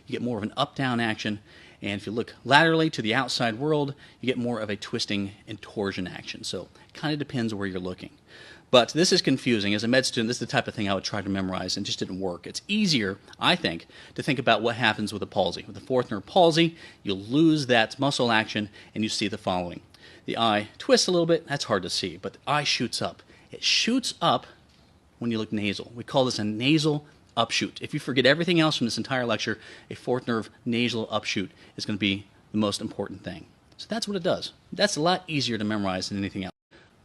you get more of an up-down action. And if you look laterally to the outside world, you get more of a twisting and torsion action. So it kind of depends where you're looking. But this is confusing. As a med student, this is the type of thing I would try to memorize and just didn't work. It's easier, I think, to think about what happens with a palsy. With a fourth nerve palsy, you'll lose that muscle action and you see the following. The eye twists a little bit. That's hard to see, but the eye shoots up. It shoots up when you look nasal. We call this a nasal upshoot. If you forget everything else from this entire lecture, a fourth nerve nasal upshoot is going to be the most important thing. So that's what it does. That's a lot easier to memorize than anything else.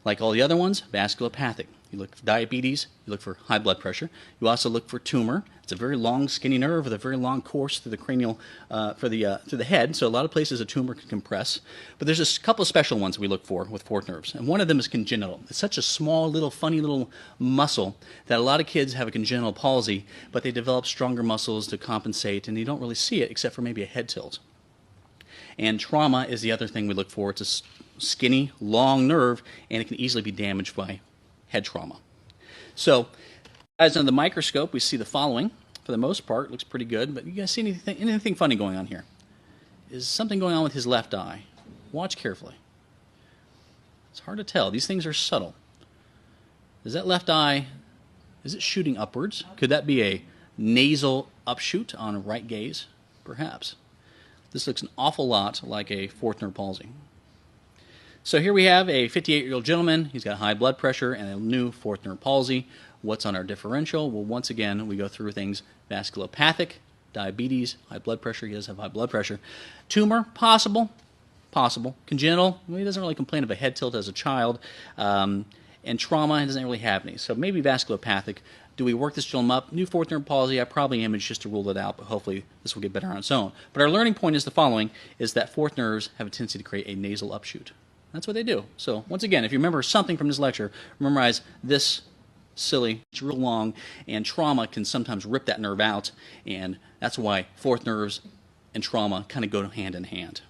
Like all the other ones, vasculopathic. You look for diabetes, you look for high blood pressure. You also look for tumor. It's a very long, skinny nerve with a very long course through the cranial, through the head. So a lot of places a tumor can compress. But there's a couple of special ones we look for with fourth nerves, and one of them is congenital. It's such a small, little, funny little muscle that a lot of kids have a congenital palsy, but they develop stronger muscles to compensate, and you don't really see it except for maybe a head tilt. And trauma is the other thing we look for. It's a skinny, long nerve, and it can easily be damaged by head trauma. So, as under the microscope, we see the following. For the most part, it looks pretty good, but you guys see anything funny going on here? Is something going on with his left eye? Watch carefully. It's hard to tell. These things are subtle. Is that left eye, is it shooting upwards? Could that be a nasal upshoot on a right gaze? Perhaps. This looks an awful lot like a fourth nerve palsy. So here we have a 58-year-old gentleman. He's got high blood pressure and a new fourth nerve palsy. What's on our differential? Well, once again, we go through things: vasculopathic, diabetes, high blood pressure. He does have high blood pressure. Tumor, possible. Congenital, well, he doesn't really complain of a head tilt as a child. And trauma, he doesn't really have any. So maybe vasculopathic. Do we work this gentleman up? New fourth nerve palsy, I probably image just to rule it out, but hopefully this will get better on its own. But our learning point is the following, is that fourth nerves have a tendency to create a nasal upshoot. That's what they do. So once again, if you remember something from this lecture, memorize this silly, it's real long, and trauma can sometimes rip that nerve out, and that's why fourth nerves and trauma kind of go hand in hand.